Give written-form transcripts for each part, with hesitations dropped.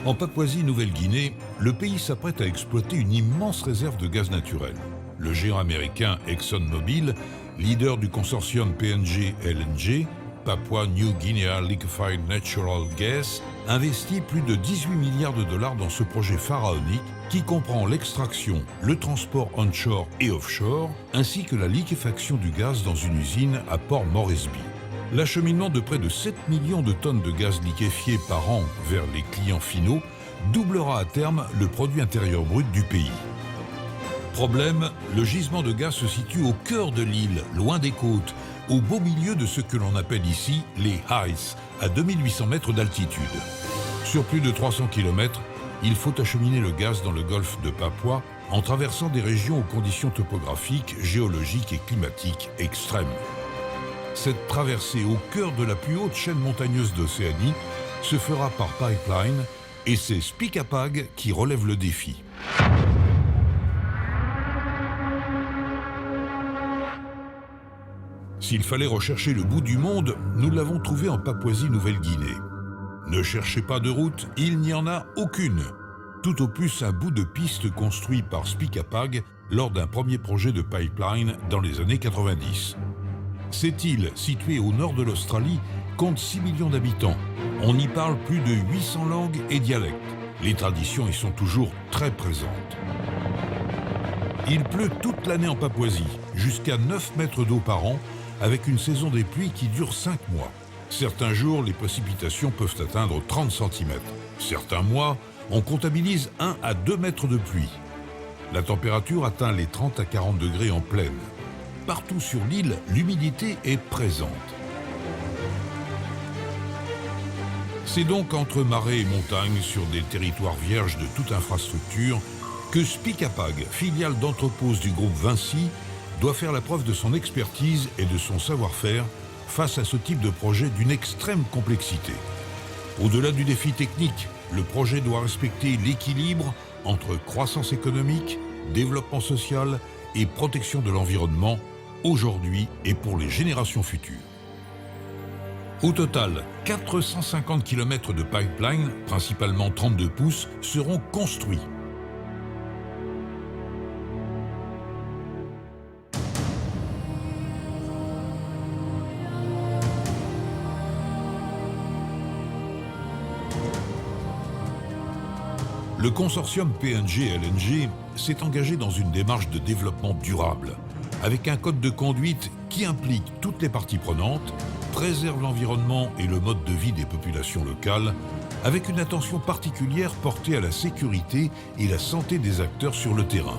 En Papouasie-Nouvelle-Guinée, le pays s'apprête à exploiter une immense réserve de gaz naturel. Le géant américain ExxonMobil, leader du consortium PNG-LNG, Papua New Guinea Liquefied Natural Gas, investit plus de 18 milliards de dollars dans ce projet pharaonique qui comprend l'extraction, le transport onshore et offshore, ainsi que la liquéfaction du gaz dans une usine à Port Moresby. L'acheminement de près de 7 millions de tonnes de gaz liquéfié par an vers les clients finaux doublera à terme le produit intérieur brut du pays. Problème, le gisement de gaz se situe au cœur de l'île, loin des côtes, au beau milieu de ce que l'on appelle ici les Heights, à 2800 mètres d'altitude. Sur plus de 300 km, il faut acheminer le gaz dans le golfe de Papua en traversant des régions aux conditions topographiques, géologiques et climatiques extrêmes. Cette traversée au cœur de la plus haute chaîne montagneuse d'Océanie se fera par pipeline et c'est Spicapag qui relève le défi. S'il fallait rechercher le bout du monde, nous l'avons trouvé en Papouasie-Nouvelle-Guinée. Ne cherchez pas de route, il n'y en a aucune. Tout au plus un bout de piste construit par Spicapag lors d'un premier projet de pipeline dans les années 90. Cette île, située au nord de l'Australie, compte 6 millions d'habitants. On y parle plus de 800 langues et dialectes. Les traditions y sont toujours très présentes. Il pleut toute l'année en Papouasie, jusqu'à 9 mètres d'eau par an, avec une saison des pluies qui dure 5 mois. Certains jours, les précipitations peuvent atteindre 30 cm. Certains mois, on comptabilise 1 à 2 mètres de pluie. La température atteint les 30 à 40 degrés en plaine. Partout sur l'île, l'humidité est présente. C'est donc entre marais et montagnes, sur des territoires vierges de toute infrastructure, que Spicapag, filiale d'entrepose du groupe Vinci, doit faire la preuve de son expertise et de son savoir-faire face à ce type de projet d'une extrême complexité. Au-delà du défi technique, le projet doit respecter l'équilibre entre croissance économique, développement social et protection de l'environnement, aujourd'hui et pour les générations futures. Au total, 450 km de pipeline, principalement 32 pouces, seront construits. Le consortium PNG-LNG s'est engagé dans une démarche de développement durable, avec un code de conduite qui implique toutes les parties prenantes, préserve l'environnement et le mode de vie des populations locales, avec une attention particulière portée à la sécurité et la santé des acteurs sur le terrain.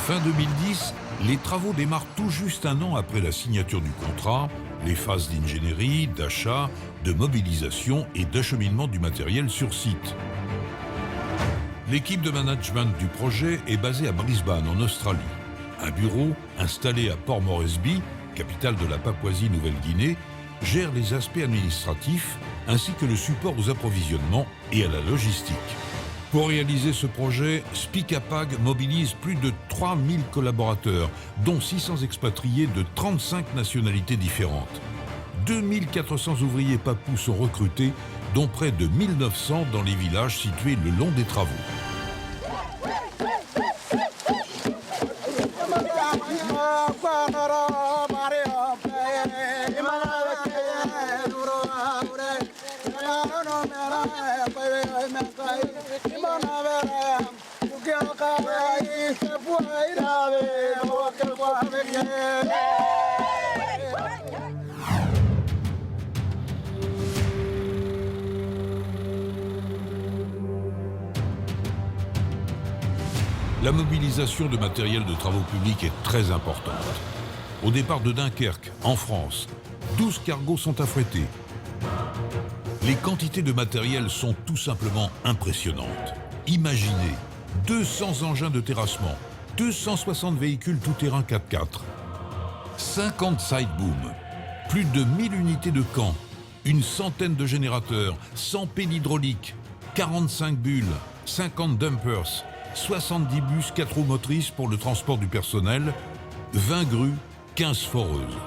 Fin 2010, les travaux démarrent tout juste un an après la signature du contrat, les phases d'ingénierie, d'achat, de mobilisation et d'acheminement du matériel sur site. L'équipe de management du projet est basée à Brisbane, en Australie. Un bureau, installé à Port Moresby, capitale de la Papouasie-Nouvelle-Guinée, gère les aspects administratifs ainsi que le support aux approvisionnements et à la logistique. Pour réaliser ce projet, Spicapag mobilise plus de 3000 collaborateurs, dont 600 expatriés de 35 nationalités différentes. 2400 ouvriers papous sont recrutés, dont près de 1900 dans les villages situés le long des travaux. La mobilisation de matériel de travaux publics est très importante. Au départ de Dunkerque, en France, 12 cargos sont affrétés. Les quantités de matériel sont tout simplement impressionnantes. Imaginez 200 engins de terrassement, 260 véhicules tout-terrain 4x4, 50 sidebooms, plus de 1000 unités de camp, une centaine de générateurs, 100 pelles hydrauliques, 45 bulles, 50 dumpers, 70 bus 4 roues motrices pour le transport du personnel, 20 grues, 15 foreuses.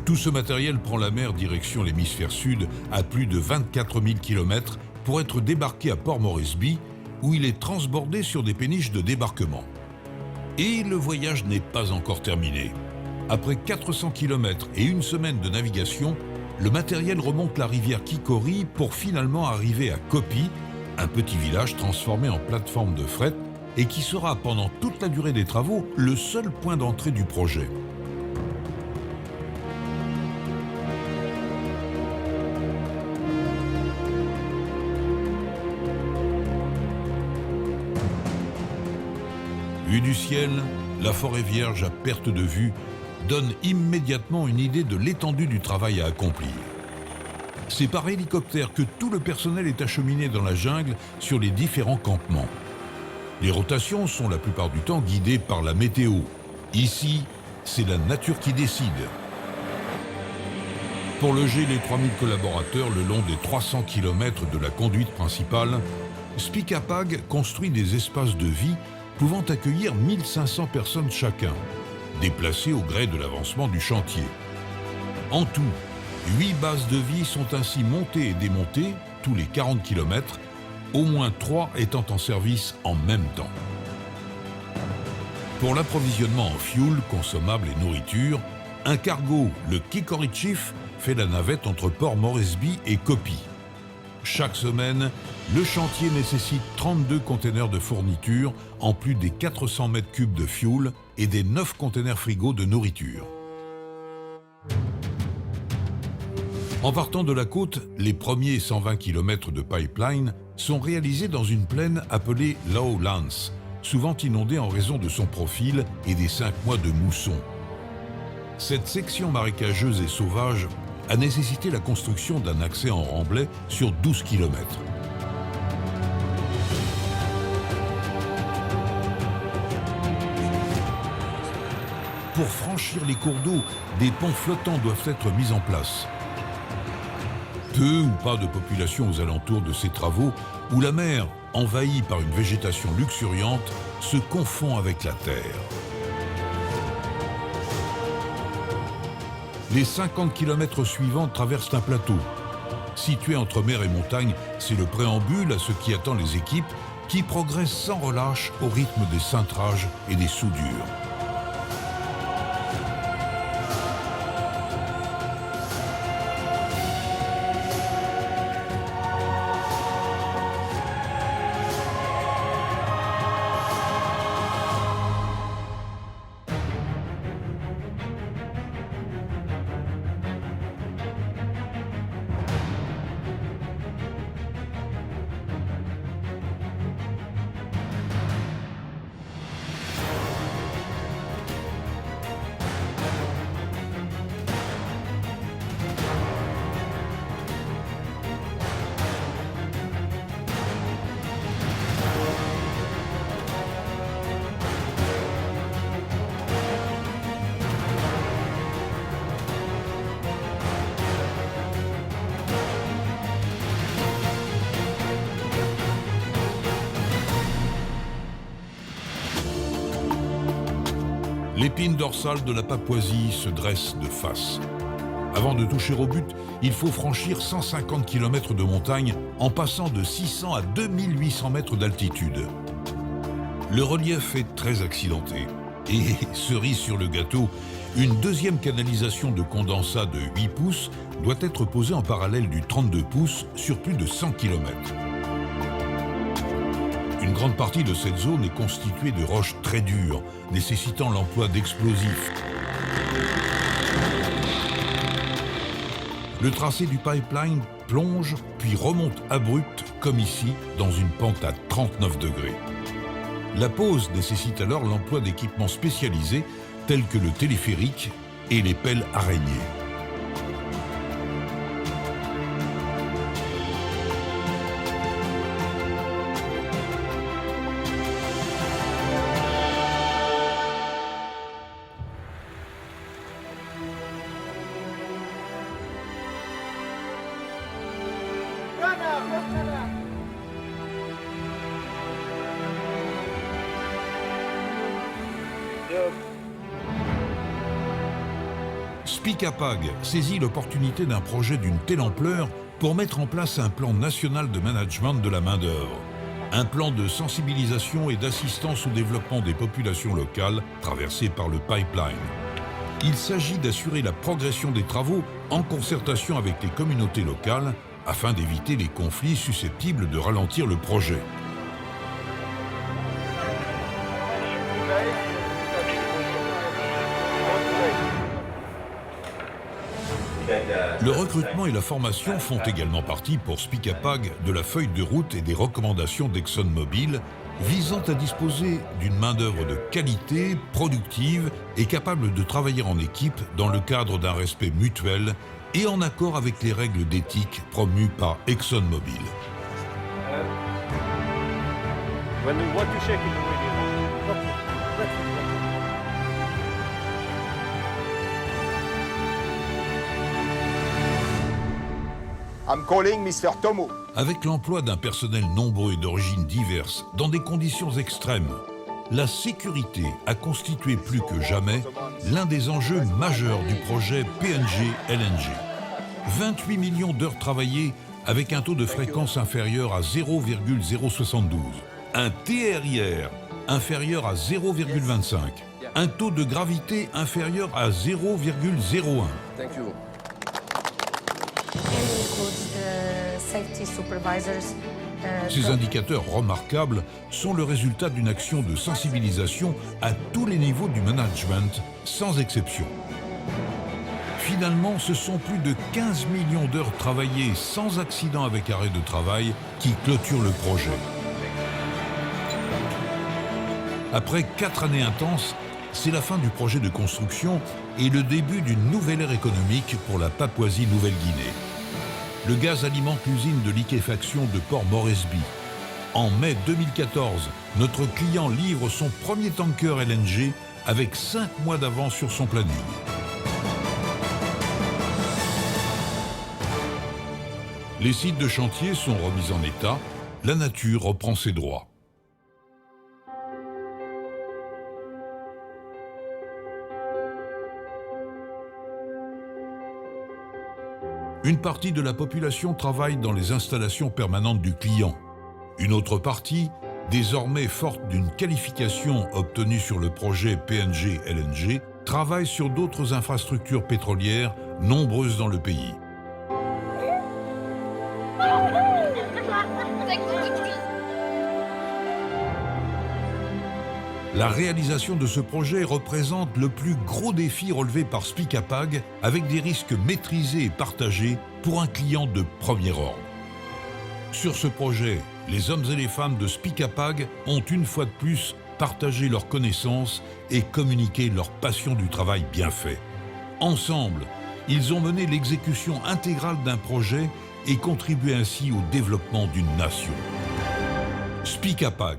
Tout ce matériel prend la mer direction l'hémisphère sud à plus de 24 000 km pour être débarqué à Port Moresby, où il est transbordé sur des péniches de débarquement. Et le voyage n'est pas encore terminé. Après 400 km et une semaine de navigation, le matériel remonte la rivière Kikori pour finalement arriver à Kopi, un petit village transformé en plateforme de fret et qui sera pendant toute la durée des travaux le seul point d'entrée du projet. Vue du ciel, la forêt vierge à perte de vue donne immédiatement une idée de l'étendue du travail à accomplir. C'est par hélicoptère que tout le personnel est acheminé dans la jungle sur les différents campements. Les rotations sont la plupart du temps guidées par la météo. Ici, c'est la nature qui décide. Pour loger les 3000 collaborateurs le long des 300 km de la conduite principale, Spicapag construit des espaces de vie pouvant accueillir 1500 personnes chacun, déplacées au gré de l'avancement du chantier. En tout, 8 bases de vie sont ainsi montées et démontées tous les 40 km, au moins 3 étant en service en même temps. Pour l'approvisionnement en fuel, consommables et nourriture, un cargo, le Kikori Chief, fait la navette entre Port Moresby et Kopi. Chaque semaine, le chantier nécessite 32 containers de fourniture, en plus des 400 mètres cubes de fuel et des 9 containers frigo de nourriture. En partant de la côte, les premiers 120 km de pipeline sont réalisés dans une plaine appelée Lowlands, souvent inondée en raison de son profil et des 5 mois de mousson. Cette section marécageuse et sauvage a nécessité la construction d'un accès en remblai sur 12 km. Pour franchir les cours d'eau, des ponts flottants doivent être mis en place. Peu ou pas de population aux alentours de ces travaux, où la mer, envahie par une végétation luxuriante, se confond avec la terre. Les 50 km suivants traversent un plateau. Situé entre mer et montagne, c'est le préambule à ce qui attend les équipes qui progressent sans relâche au rythme des cintrages et des soudures. L'épine dorsale de la Papouasie se dresse de face. Avant de toucher au but, il faut franchir 150 km de montagne en passant de 600 à 2800 mètres d'altitude. Le relief est très accidenté. Et, cerise sur le gâteau, une deuxième canalisation de condensat de 8 pouces doit être posée en parallèle du 32 pouces sur plus de 100 km. Une grande partie de cette zone est constituée de roches très dures, nécessitant l'emploi d'explosifs. Le tracé du pipeline plonge puis remonte abrupt, comme ici, dans une pente à 39 degrés. La pose nécessite alors l'emploi d'équipements spécialisés tels que le téléphérique et les pelles araignées. Spica-Pag saisit l'opportunité d'un projet d'une telle ampleur pour mettre en place un plan national de management de la main-d'œuvre. Un plan de sensibilisation et d'assistance au développement des populations locales traversées par le pipeline. Il s'agit d'assurer la progression des travaux en concertation avec les communautés locales afin d'éviter les conflits susceptibles de ralentir le projet. Le recrutement et la formation font également partie pour Spica-Pag de la feuille de route et des recommandations d'ExxonMobil visant à disposer d'une main-d'œuvre de qualité, productive et capable de travailler en équipe dans le cadre d'un respect mutuel et en accord avec les règles d'éthique promues par ExxonMobil. I'm calling Mr. Tomo. Avec l'emploi d'un personnel nombreux et d'origines diverses dans des conditions extrêmes, la sécurité a constitué plus que jamais l'un des enjeux majeurs du projet PNG-LNG. 28 millions d'heures travaillées avec un taux de fréquence inférieur à 0,072, un TRIR inférieur à 0,25, un taux de gravité inférieur à 0,01. Ces indicateurs remarquables sont le résultat d'une action de sensibilisation à tous les niveaux du management, sans exception. Finalement, ce sont plus de 15 millions d'heures travaillées sans accident avec arrêt de travail qui clôturent le projet. Après 4 années intenses, c'est la fin du projet de construction et le début d'une nouvelle ère économique pour la Papouasie-Nouvelle-Guinée. Le gaz alimente l'usine de liquéfaction de Port Moresby. En mai 2014, notre client livre son premier tanker LNG avec 5 mois d'avance sur son planning. Les sites de chantier sont remis en état, la nature reprend ses droits. Une partie de la population travaille dans les installations permanentes du client. Une autre partie, désormais forte d'une qualification obtenue sur le projet PNG-LNG, travaille sur d'autres infrastructures pétrolières nombreuses dans le pays. La réalisation de ce projet représente le plus gros défi relevé par Spica-Pag avec des risques maîtrisés et partagés pour un client de premier ordre. Sur ce projet, les hommes et les femmes de Spica-Pag ont une fois de plus partagé leurs connaissances et communiqué leur passion du travail bien fait. Ensemble, ils ont mené l'exécution intégrale d'un projet et contribué ainsi au développement d'une nation. Spica-Pag,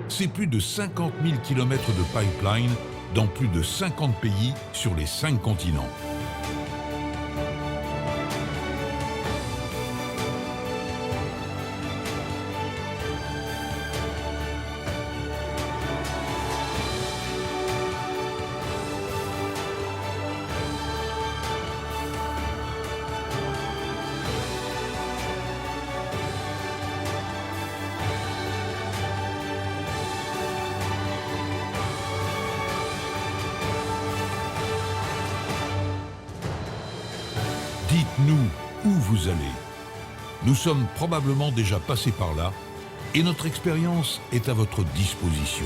c'est plus de 50 000 km de pipeline dans plus de 50 pays sur les 5 continents. Dites-nous où vous allez. Nous sommes probablement déjà passés par là et notre expérience est à votre disposition.